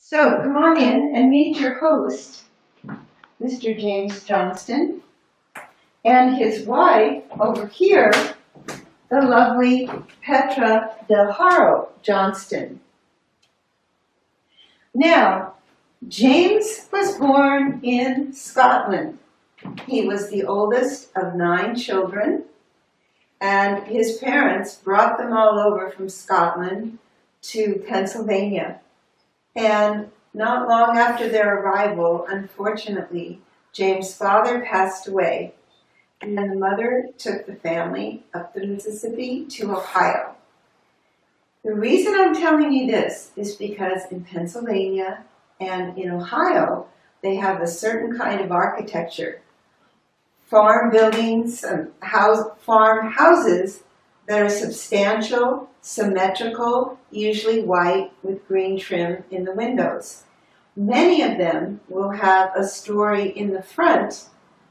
So come on in and meet your host, Mr. James Johnston, and his wife over here, the lovely Petra Del Haro Johnston. Now, James was born in Scotland. He was the oldest of 9 children, and his parents brought them all over from Scotland to Pennsylvania. And not long after their arrival, unfortunately, James' father passed away, and the mother took the family up the Mississippi to Ohio. The reason I'm telling you this is because in Pennsylvania and in Ohio, they have a certain kind of architecture. Farm buildings, farm houses that are substantial, symmetrical, usually white with green trim in the windows. Many of them will have a story in the front,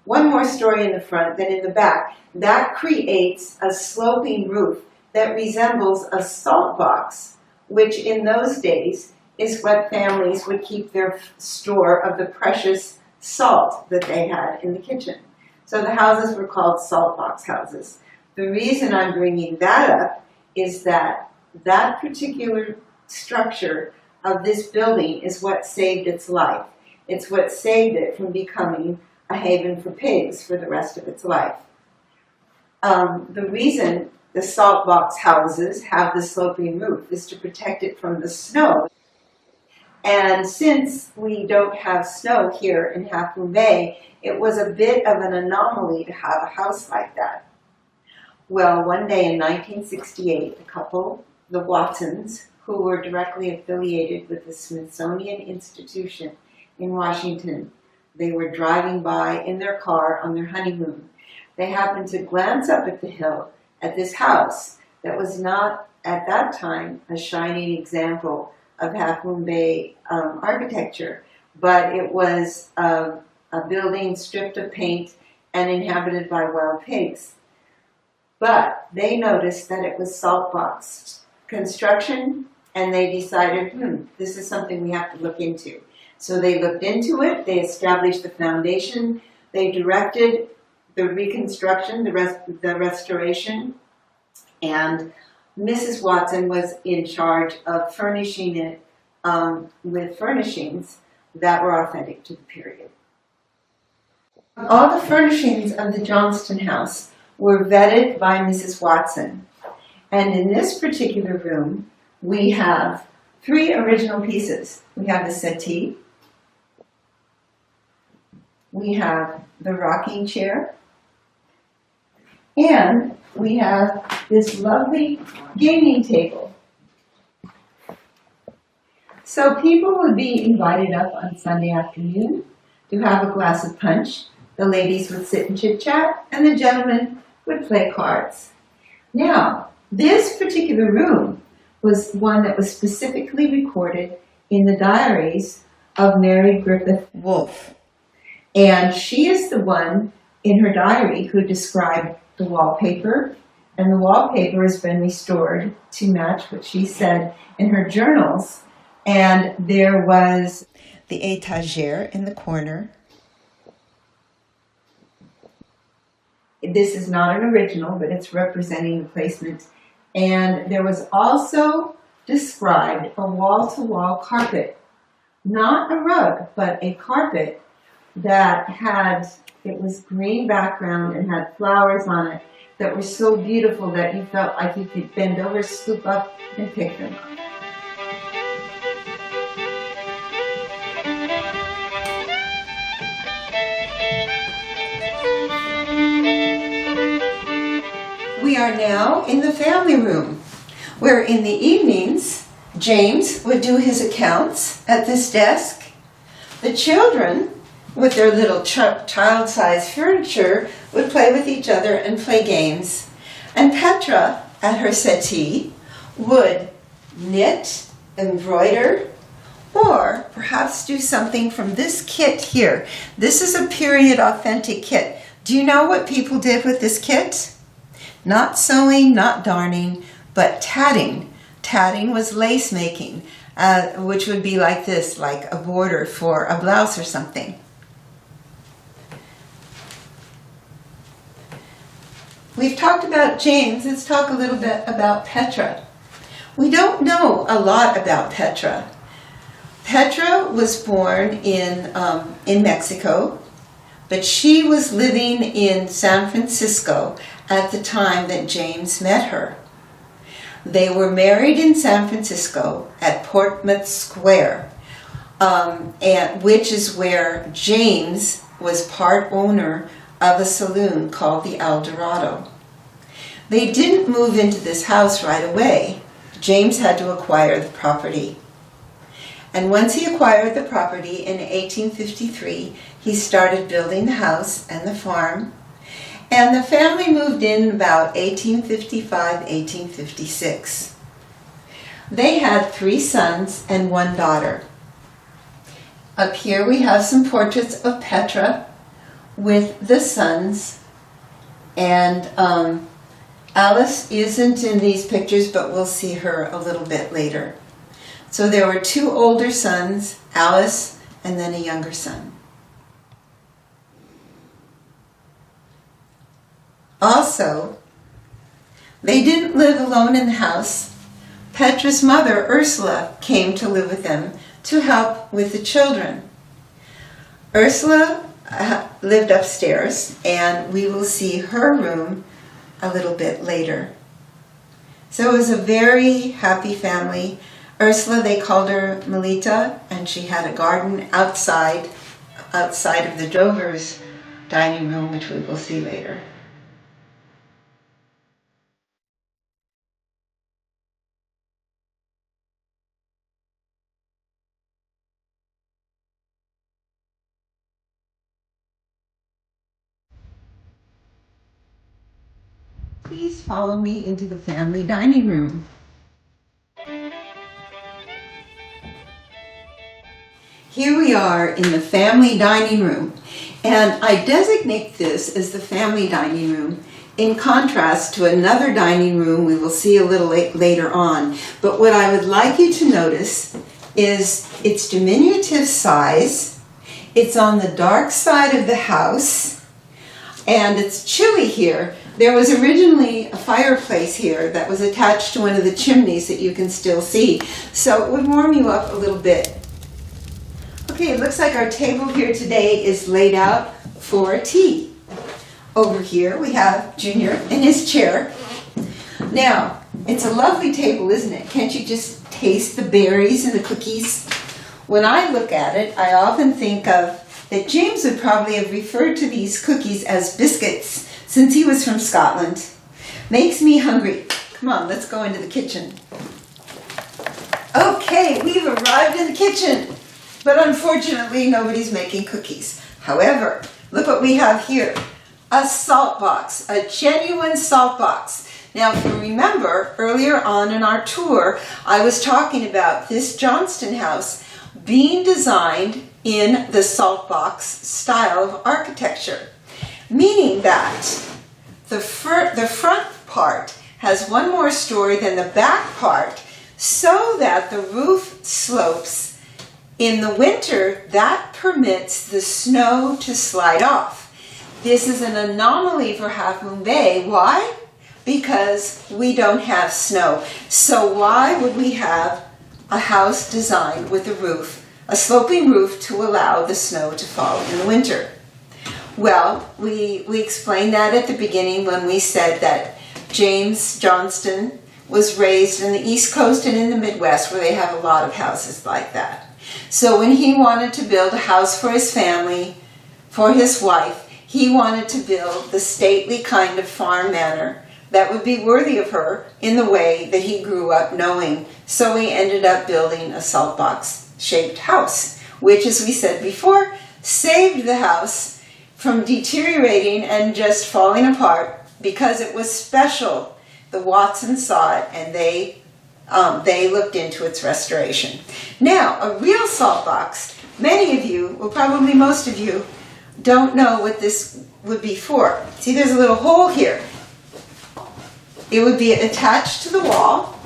one more story in the front than in the back. That creates a sloping roof that resembles a salt box, which in those days is what families would keep their store of the precious salt that they had in the kitchen. So the houses were called salt box houses. The reason I'm bringing that up is that that particular structure of this building is what saved its life. It's what saved it from becoming a haven for pigs for the rest of its life. The reason the salt box houses have the sloping roof is to protect it from the snow. And since we don't have snow here in Half Moon Bay, it was a bit of an anomaly to have a house like that. Well, one day in 1968, the couple, the Watsons, who were directly affiliated with the Smithsonian Institution in Washington, they were driving by in their car on their honeymoon. They happened to glance up at the hill at this house that was not, at that time, a shining example of Half Moon Bay architecture, but it was a building stripped of paint and inhabited by wild pigs. But they noticed that it was salt box construction, and they decided, this is something we have to look into. So they looked into it, they established the foundation, they directed the reconstruction, the restoration, and Mrs. Watson was in charge of furnishing it with furnishings that were authentic to the period. All the furnishings of the Johnston House were vetted by Mrs. Watson. And in this particular room, we have 3 original pieces. We have the settee, we have the rocking chair, and we have this lovely gaming table. So people would be invited up on Sunday afternoon to have a glass of punch. The ladies would sit and chit-chat, and the gentlemen would play cards. Now, this particular room was one that was specifically recorded in the diaries of Mary Griffith Wolfe. And she is the one in her diary who described the wallpaper, and the wallpaper has been restored to match what she said in her journals. And there was the étagère in the corner. This is not an original, but it's representing the placement. And there was also described a wall-to-wall carpet, not a rug, but a carpet that had, it was green background and had flowers on it that were so beautiful that you felt like you could bend over, scoop up, and pick them up. We are now in the family room, where in the evenings, James would do his accounts at this desk. The children, with their little child-sized furniture, would play with each other and play games. And Petra, at her settee, would knit, embroider, or perhaps do something from this kit here. This is a period authentic kit. Do you know what people did with this kit? Not sewing, not darning, but tatting. Tatting was lace making. which would be like this, like a border for a blouse or something. We've talked about James. Let's talk a little bit about Petra. We don't know a lot about Petra. Petra was born in Mexico, but she was living in San Francisco at the time that James met her. They were married in San Francisco at Portsmouth Square, which is where James was part owner of a saloon called the El Dorado. They didn't move into this house right away. James had to acquire the property. And once he acquired the property in 1853, he started building the house and the farm. And the family moved in about 1855, 1856. They had 3 sons and 1 daughter. Up here we have some portraits of Petra with the sons. And Alice isn't in these pictures, but we'll see her a little bit later. So there were 2 older sons, Alice, and then a younger son. Also, they didn't live alone in the house. Petra's mother, Ursula, came to live with them to help with the children. Ursula lived upstairs, and we will see her room a little bit later. So it was a very happy family. Ursula, they called her Melita, and she had a garden outside of the Drovers' dining room, which we will see later. Please follow me into the family dining room. Here we are in the family dining room, and I designate this as the family dining room in contrast to another dining room we will see a little later on. But what I would like you to notice is its diminutive size, it's on the dark side of the house, and it's chilly here. There was originally a fireplace here that was attached to one of the chimneys that you can still see, so it would warm you up a little bit. Okay, it looks like our table here today is laid out for tea. Over here we have Junior in his chair. Now, it's a lovely table, isn't it? Can't you just taste the berries and the cookies? When I look at it, I often think of that James would probably have referred to these cookies as biscuits since he was from Scotland. Makes me hungry. Come on, let's go into the kitchen. Okay, we've arrived in the kitchen. But unfortunately, nobody's making cookies. However, look what we have here. A salt box, a genuine salt box. Now, if you remember, earlier on in our tour, I was talking about this Johnston House being designed in the salt box style of architecture, meaning that the front part has one more story than the back part, so that the roof slopes. In the winter, that permits the snow to slide off. This is an anomaly for Half Moon Bay. Why? Because we don't have snow. So why would we have a house designed with a roof, a sloping roof, to allow the snow to fall in the winter? Well, we explained that at the beginning when we said that James Johnston was raised in the East Coast and in the Midwest, where they have a lot of houses like that. So when he wanted to build a house for his family, for his wife, he wanted to build the stately kind of farm manor that would be worthy of her in the way that he grew up knowing. So he ended up building a salt box shaped house, which, as we said before, saved the house from deteriorating and just falling apart because it was special. The Watsons saw it, and they looked into its restoration. Now, a real salt box, many of you, well, probably most of you, don't know what this would be for. See, there's a little hole here. It would be attached to the wall,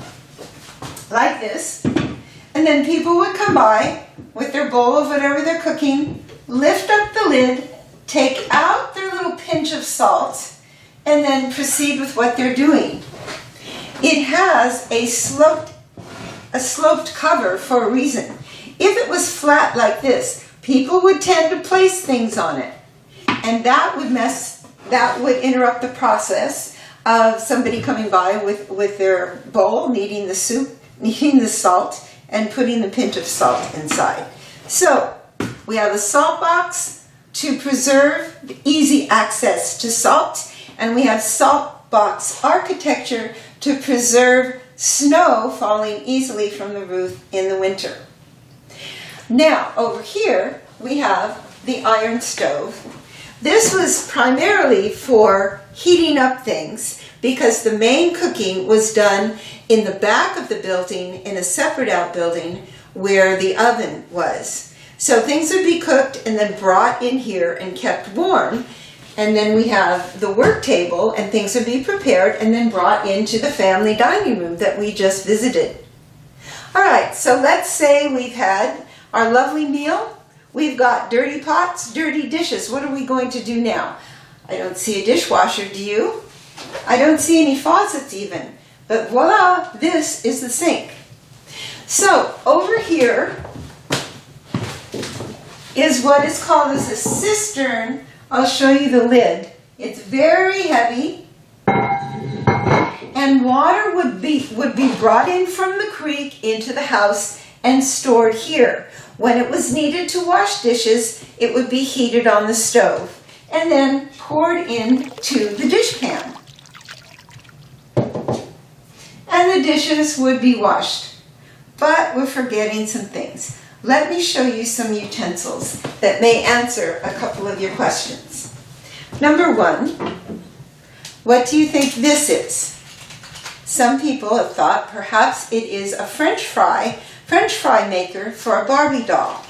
like this, and And then people would come by with their bowl of whatever they're cooking, lift up the lid, take out their little pinch of salt, and then proceed with what they're doing. It has a sloped cover for a reason. If it was flat like this, people would tend to place things on it, and that would interrupt the process of somebody coming by with their bowl, kneading the soup, kneading the salt, and putting the pinch of salt inside. So we have a salt box to preserve easy access to salt, and we have salt box architecture to preserve snow falling easily from the roof in the winter. Now, over here, we have the iron stove. This was primarily for heating up things because the main cooking was done in the back of the building in a separate outbuilding where the oven was. So things would be cooked and then brought in here and kept warm. And then we have the work table and things would be prepared and then brought into the family dining room that we just visited. All right, so let's say we've had our lovely meal. We've got dirty pots, dirty dishes. What are we going to do now? I don't see a dishwasher, do you? I don't see any faucets even. But voila, this is the sink. So over here is what is called as a cistern. I'll show you the lid. It's very heavy, and water would be brought in from the creek into the house and stored here. When it was needed to wash dishes, it would be heated on the stove and then poured into the dishpan. And the dishes would be washed. But we're forgetting some things. Let me show you some utensils that may answer a couple of your questions. Number one, what do you think this is? Some people have thought perhaps it is a French fry maker for a Barbie doll,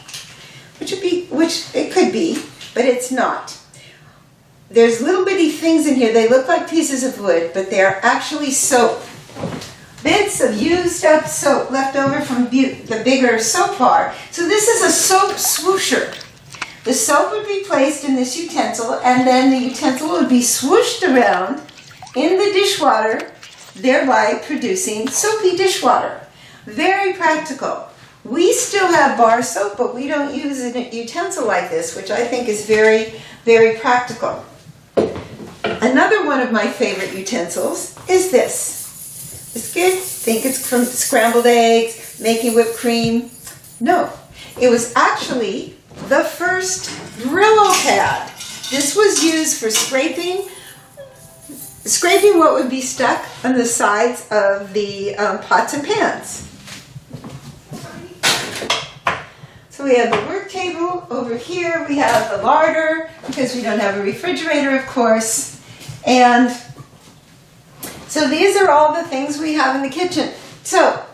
which it could be, but it's not. There's little bitty things in here. They look like pieces of wood, but they're actually soap. Bits of used up soap left over from the bigger soap bar. So this is a soap swoosher. The soap would be placed in this utensil, and then the utensil would be swooshed around in the dishwater, thereby producing soapy dishwater. Very practical. We still have bar soap, but we don't use a utensil like this, which I think is very, very practical. Another one of my favorite utensils is this. Biscuit, think it's from scrambled eggs, making whipped cream. No, it was actually the first Brillo pad. This was used for scraping what would be stuck on the sides of the pots and pans. So we have the work table over here. We have the larder because we don't have a refrigerator, of course. And so these are all the things we have in the kitchen. So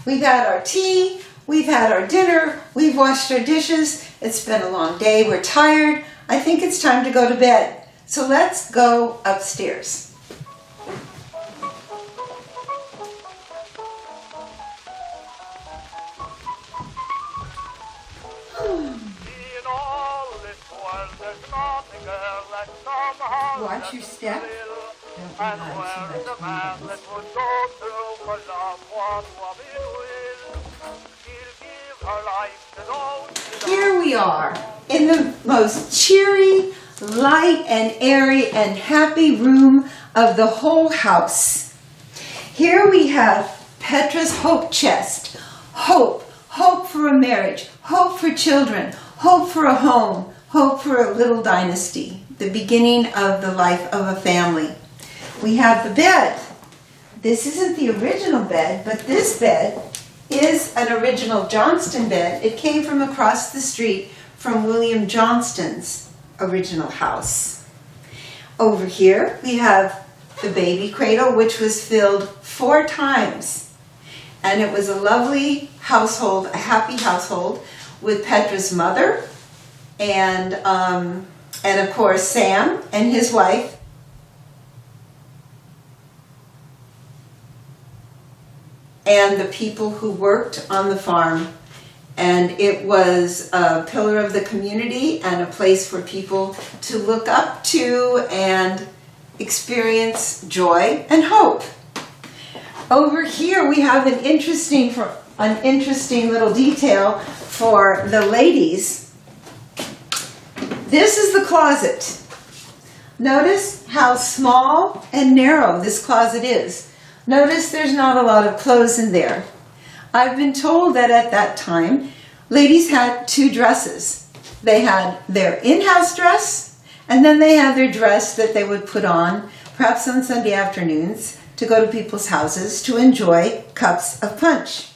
we've had our tea, we've had our dinner, we've washed our dishes. It's been a long day, we're tired. I think it's time to go to bed. So let's go upstairs. Watch your step. Here we are in the most cheery, light and airy and happy room of the whole house. Here we have Petra's hope chest. Hope. Hope for a marriage. Hope for children. Hope for a home. Hope for a little dynasty. The beginning of the life of a family. We have the bed. This isn't the original bed, but this bed is an original Johnston bed. It came from across the street from William Johnston's original house. Over here we have the baby cradle, which was filled 4 times. And it was a lovely household, a happy household, with Petra's mother and of course Sam and his wife. and the people who worked on the farm. And it was a pillar of the community and a place for people to look up to and experience joy and hope. Over here we have an interesting little detail for the ladies. This is the closet. Notice how small and narrow this closet is. Notice there's not a lot of clothes in there. I've been told that at that time, ladies had two dresses. They had their in-house dress, and then they had their dress that they would put on, perhaps on Sunday afternoons, to go to people's houses to enjoy cups of punch.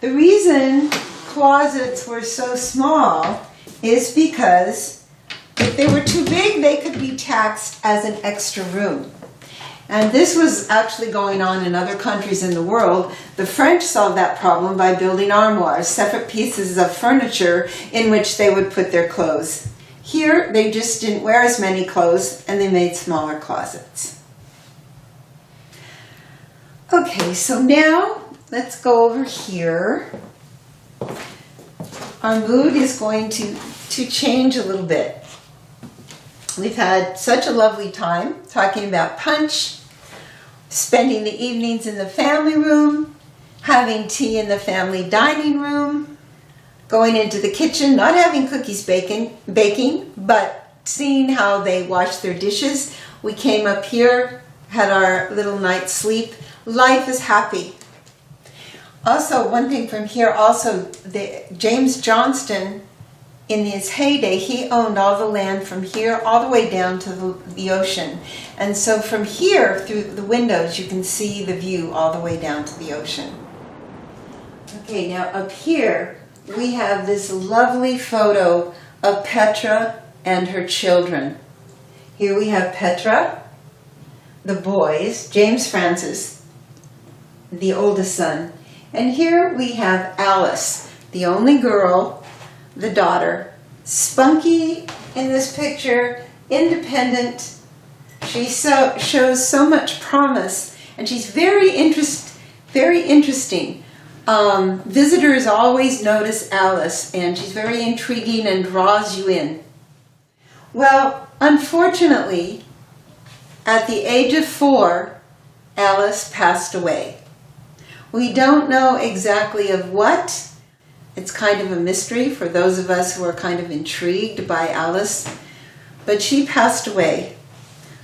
The reason closets were so small is because if they were too big, they could be taxed as an extra room. And this was actually going on in other countries in the world. The French solved that problem by building armoires, separate pieces of furniture in which they would put their clothes. Here, they just didn't wear as many clothes, and they made smaller closets. Okay, so now let's go over here. Our mood is going to change a little bit. We've had such a lovely time talking about punch, spending the evenings in the family room, having tea in the family dining room, going into the kitchen, not having cookies baking, but seeing how they wash their dishes. We came up here, had our little night's sleep. Life is happy. Also, one thing from here, James Johnston, in his heyday, he owned all the land from here all the way down to the ocean. And so from here, through the windows, you can see the view all the way down to the ocean. Okay, now up here, we have this lovely photo of Petra and her children. Here we have Petra, the boys, James Francis, the oldest son. And here we have Alice, the only girl, the daughter, spunky in this picture, independent. She shows so much promise, and she's very interesting. Visitors always notice Alice, and she's very intriguing and draws you in. Well, unfortunately, at the age of 4, Alice passed away. We don't know exactly of what. It's kind of a mystery for those of us who are kind of intrigued by Alice. But she passed away.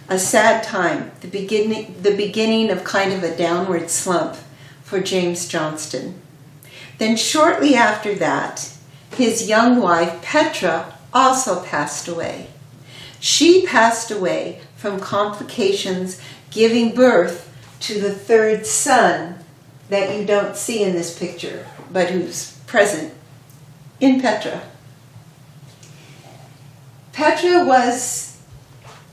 A sad time, the beginning of kind of a downward slump for James Johnston. Then shortly after that, his young wife, Petra, also passed away. She passed away from complications giving birth to the third son that you don't see in this picture, but who's present in Petra. Petra was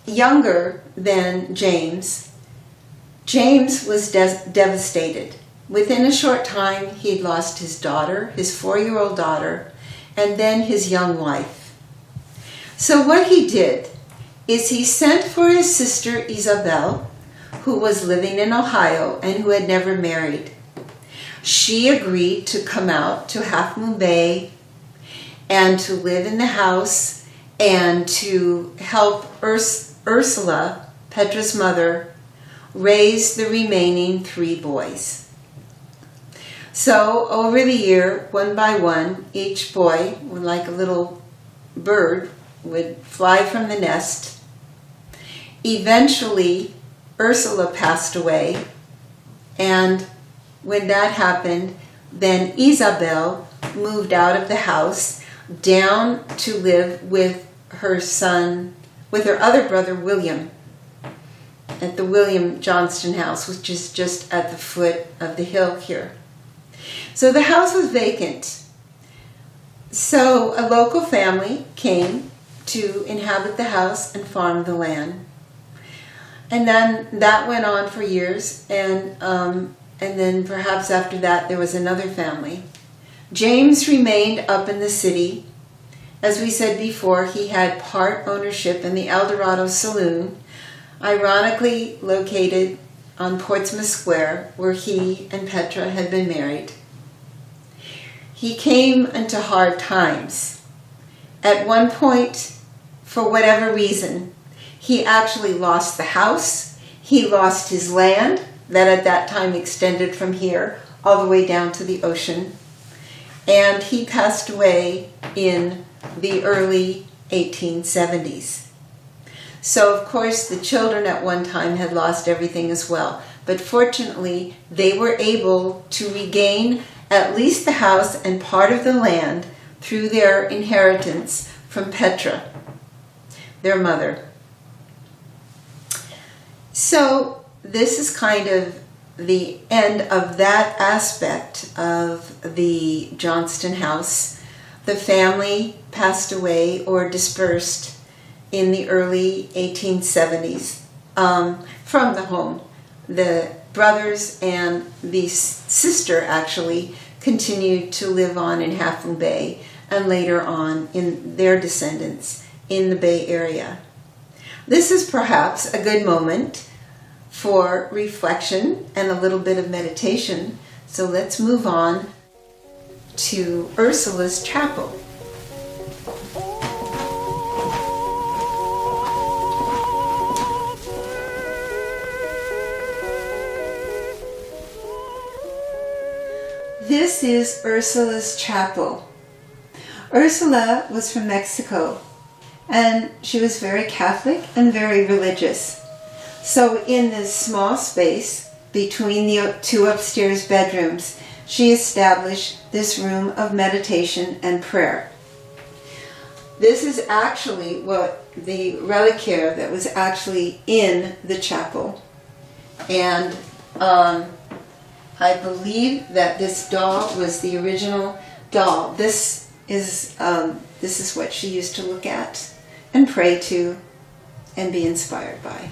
younger than James. James was devastated. Within a short time, he'd lost his daughter, his 4-year-old daughter, and then his young wife. So what he did is he sent for his sister Isabel, who was living in Ohio and who had never married. She agreed to come out to Half Moon Bay and to live in the house and to help Ursula, Petra's mother, raise the remaining 3 boys. So over the year, one by one, each boy, like a little bird, would fly from the nest. Eventually, Ursula passed away, and when that happened, then Isabel moved out of the house down to live with her other brother William, at the William Johnston House, which is just at the foot of the hill here. So the house was vacant. So a local family came to inhabit the house and farm the land. And then that went on for years, and then perhaps after that there was another family. James remained up in the city. As we said before, he had part ownership in the El Dorado Saloon, ironically located on Portsmouth Square, where he and Petra had been married. He came into hard times. At one point, for whatever reason, he actually lost the house. He lost his land that at that time extended from here all the way down to the ocean. And he passed away in the early 1870s. So, of course, the children at one time had lost everything as well. But fortunately, they were able to regain at least the house and part of the land through their inheritance from Petra, their mother. So, this is kind of the end of that aspect of the Johnston House. The family passed away or dispersed in the early 1870s from the home. The brothers and the sister actually continued to live on in Half Moon Bay and later on in their descendants in the Bay Area. This is perhaps a good moment for reflection and a little bit of meditation. So let's move on to Ursula's Chapel. This is Ursula's Chapel. Ursula was from Mexico, and she was very Catholic and very religious. So in this small space between the two upstairs bedrooms, she established this room of meditation and prayer. This is actually what the reliquaire that was actually in the chapel. And I believe that this doll was the original doll. This is what she used to look at and pray to and be inspired by.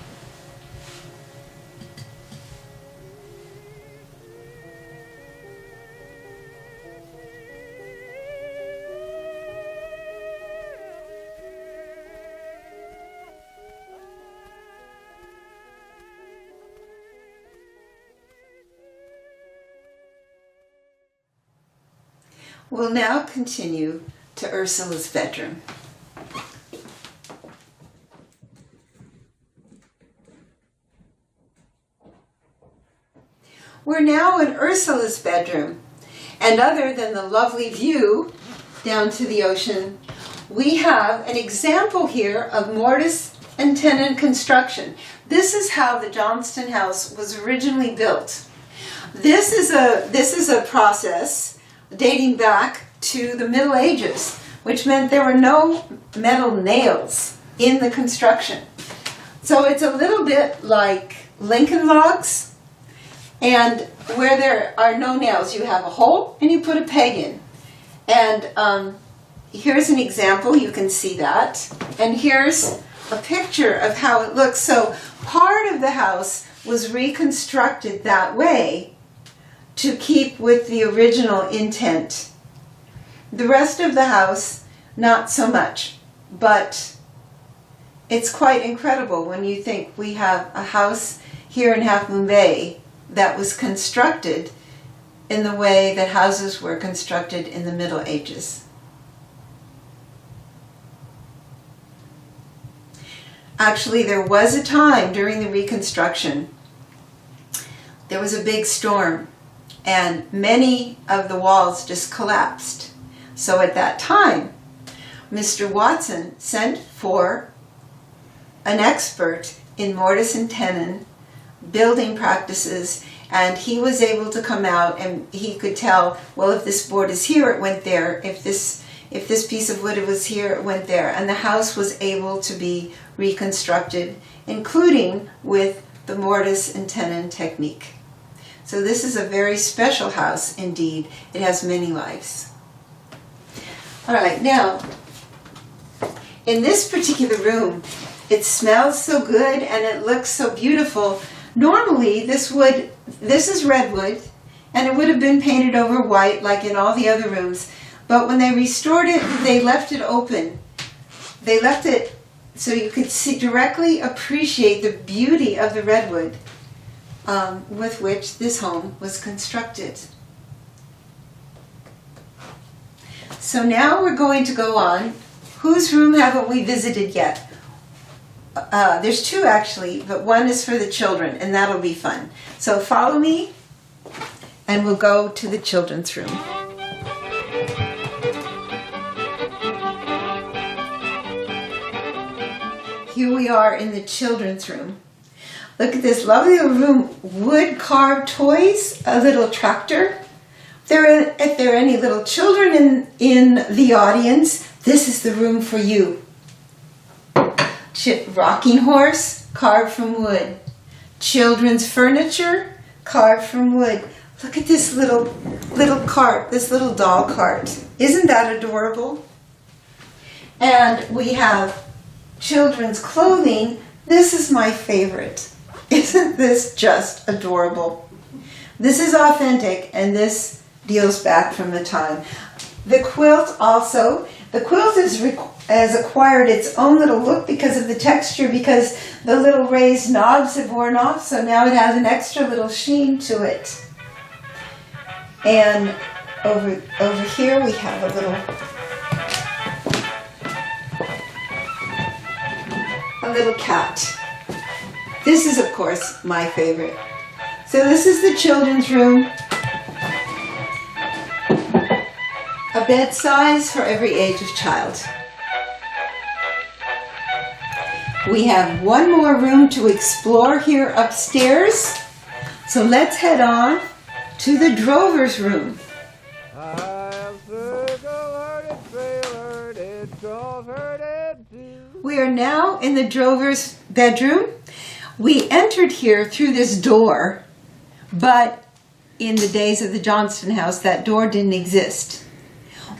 We'll now continue to Ursula's bedroom. We're now in Ursula's bedroom, and other than the lovely view down to the ocean, we have an example here of mortise and tenon construction. This is how the Johnston House was originally built. This is a process dating back to the Middle Ages, which meant there were no metal nails in the construction. So it's a little bit like Lincoln logs, and where there are no nails, you have a hole and you put a peg in. And here's an example, you can see that. And here's a picture of how it looks. So part of the house was reconstructed that way to keep with the original intent. The rest of the house, not so much, but it's quite incredible when you think we have a house here in Half Moon Bay that was constructed in the way that houses were constructed in the Middle Ages. Actually, there was a time during the Reconstruction, there was a big storm, and many of the walls just collapsed. So at that time, Mr. Watson sent for an expert in mortise and tenon building practices, and he was able to come out and he could tell, well, if this board is here, it went there. If this piece of wood was here, it went there. And the house was able to be reconstructed, including with the mortise and tenon technique. So this is a very special house indeed. It has many lives. All right, now, in this particular room, it smells so good and it looks so beautiful. Normally, this is redwood, and it would have been painted over white like in all the other rooms. But when they restored it, they left it open. They left it so you could see, directly appreciate the beauty of the redwood. with which this home was constructed. So now we're going to go on. Whose room haven't we visited yet? There's two actually, but one is for the children, and that'll be fun. So follow me, and we'll go to the children's room. Here we are in the children's room. Look at this lovely little room, wood carved toys, a little tractor. If there are any little children in the audience, this is the room for you. Rocking horse, carved from wood. Children's furniture, carved from wood. Look at this little cart, this little doll cart. Isn't that adorable? And we have children's clothing. This is my favorite. Isn't this just adorable? This is authentic, and this deals back from the time. The quilt also. The quilt has acquired its own little look because of the texture, because the little raised knobs have worn off, so now it has an extra little sheen to it. And over here we have a little cat. This is, of course, my favorite. So this is the children's room. A bed size for every age of child. We have one more room to explore here upstairs. So let's head on to the drover's room. We are now in the drover's bedroom. We entered here through this door, but in the days of the Johnston House, that door didn't exist.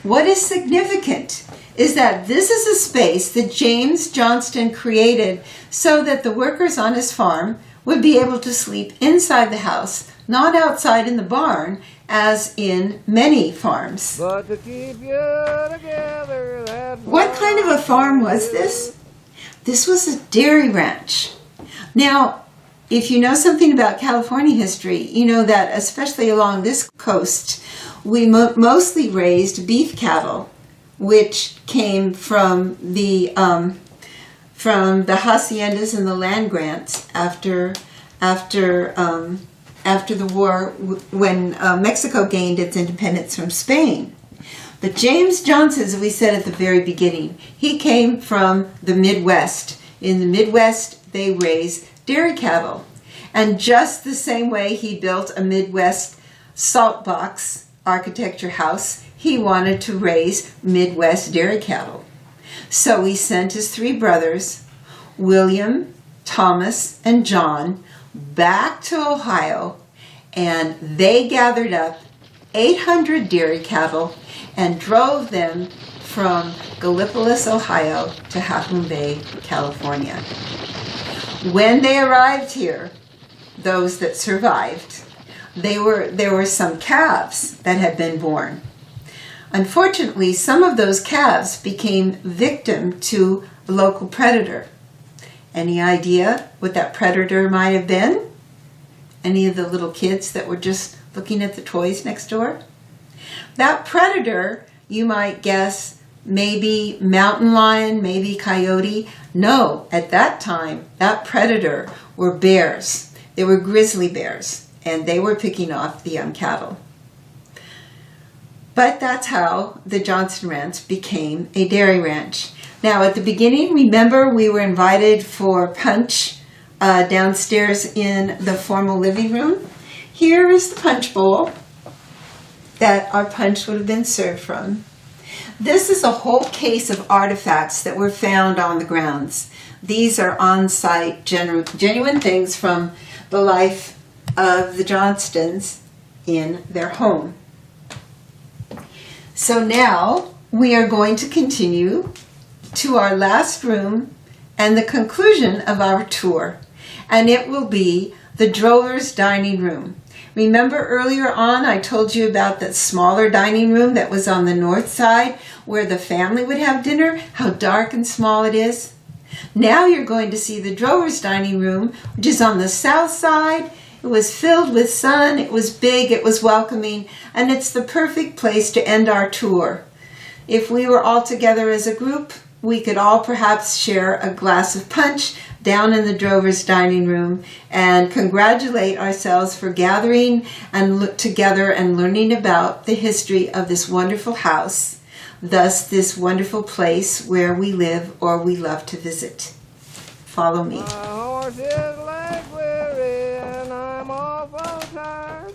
What is significant is that this is a space that James Johnston created so that the workers on his farm would be able to sleep inside the house, not outside in the barn, as in many farms. But to keep you together, what kind of a farm was this? This was a dairy ranch. Now, if you know something about California history, you know that especially along this coast, we mostly raised beef cattle, which came from the haciendas and the land grants after the war, when Mexico gained its independence from Spain. But James Johnston, as we said at the very beginning, he came from the Midwest. In the Midwest, they raise dairy cattle. And just the same way he built a Midwest salt box architecture house, he wanted to raise Midwest dairy cattle. So he sent his three brothers, William, Thomas, and John, back to Ohio, and they gathered up 800 dairy cattle and drove them from Gallipolis, Ohio to Half Moon Bay, California. When they arrived here, those that survived, there were some calves that had been born. Unfortunately, some of those calves became victim to a local predator. Any idea what that predator might have been? Any of the little kids that were just looking at the toys next door? That predator, you might guess, maybe mountain lion, maybe coyote. No, at that time, that predator were bears. They were grizzly bears, and they were picking off the young cattle. But that's how the Johnston Ranch became a dairy ranch. Now, at the beginning, remember, we were invited for punch downstairs in the formal living room. Here is the punch bowl that our punch would have been served from. This is a whole case of artifacts that were found on the grounds. These are on-site, genuine things from the life of the Johnstons in their home. So now we are going to continue to our last room and the conclusion of our tour, and it will be the drover's dining room. Remember earlier on I told you about that smaller dining room that was on the north side where the family would have dinner, how dark and small it is? Now you're going to see the drover's dining room, which is on the south side. It was filled with sun, it was big, it was welcoming, and it's the perfect place to end our tour. If we were all together as a group, we could all perhaps share a glass of punch down in the Drovers' dining room and congratulate ourselves for gathering and together and learning about the history of this wonderful house, thus this wonderful place where we live or we love to visit. Follow me. My horse is leg weary and I'm awful tired,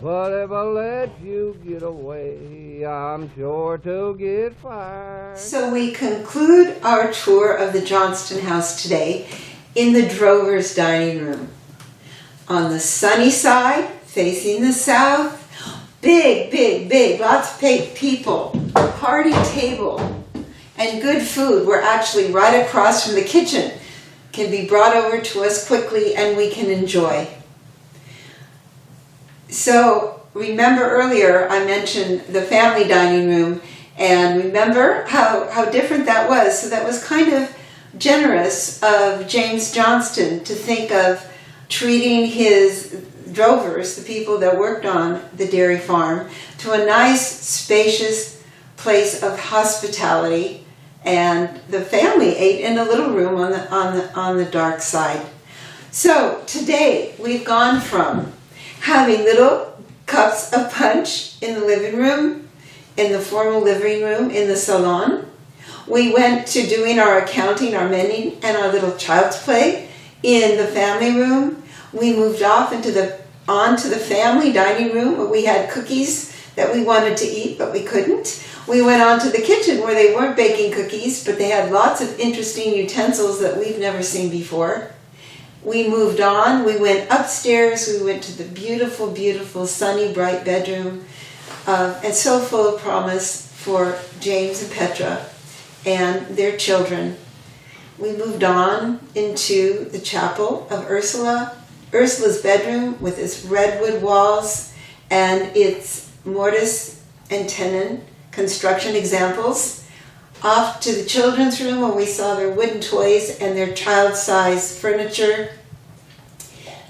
but if I let you get away, I'm sure to get fired. So we conclude our tour of the Johnston House today in the Drovers' dining room. On the sunny side, facing the south, big, lots of people, party table, and good food. We're actually right across from the kitchen. Can be brought over to us quickly and we can enjoy. So remember earlier I mentioned the family dining room, and remember how different that was. So that was kind of generous of James Johnston to think of treating his drovers, the people that worked on the dairy farm, to a nice, spacious place of hospitality. And the family ate in a little room on the dark side. So today we've gone from having little cups of punch in the living room, in the formal living room, in the salon. We went to doing our accounting, our mending, and our little child's play in the family room. We moved off onto the family dining room where we had cookies that we wanted to eat but we couldn't. We went on to the kitchen where they weren't baking cookies, but they had lots of interesting utensils that we've never seen before. We moved on, we went upstairs, we went to the beautiful, sunny, bright bedroom, and so full of promise for James and Petra and their children. We moved on into the chapel of Ursula's bedroom with its redwood walls and its mortise and tenon construction examples, off to the children's room where we saw their wooden toys and their child-sized furniture,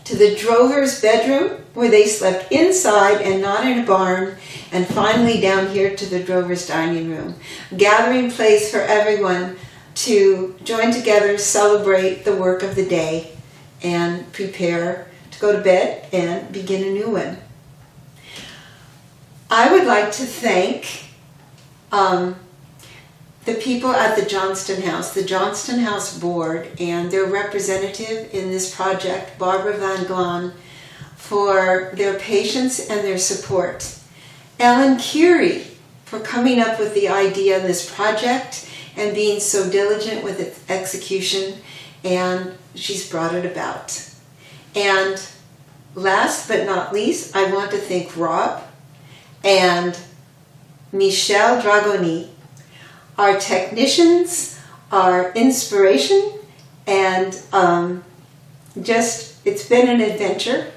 to the drovers' bedroom where they slept inside and not in a barn, and finally down here to the drovers' dining room, gathering place for everyone to join together, celebrate the work of the day, and prepare to go to bed and begin a new one. I would like to thank the people at the Johnston House board, and their representative in this project, Barbara Van Glan, for their patience and their support. Ellen Carey for coming up with the idea of this project and being so diligent with its execution, and she's brought it about. And last but not least, I want to thank Rob and Michelle Dragony, our technicians, our inspiration, and it's been an adventure.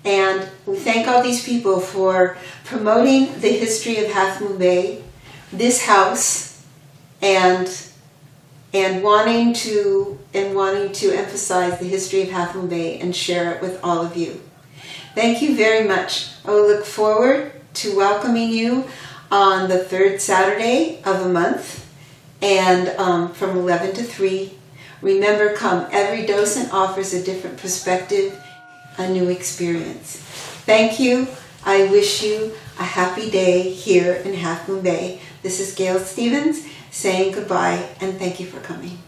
And we thank all these people for promoting the history of Half Moon Bay, this house, and wanting to emphasize the history of Half Moon Bay and share it with all of you. Thank you very much. I will look forward to welcoming you on the third Saturday of a month, and from 11 to 3. Remember, come. Every docent offers a different perspective, a new experience. Thank you. I wish you a happy day here in Half Moon Bay. This is Gail Stevens saying goodbye, and thank you for coming.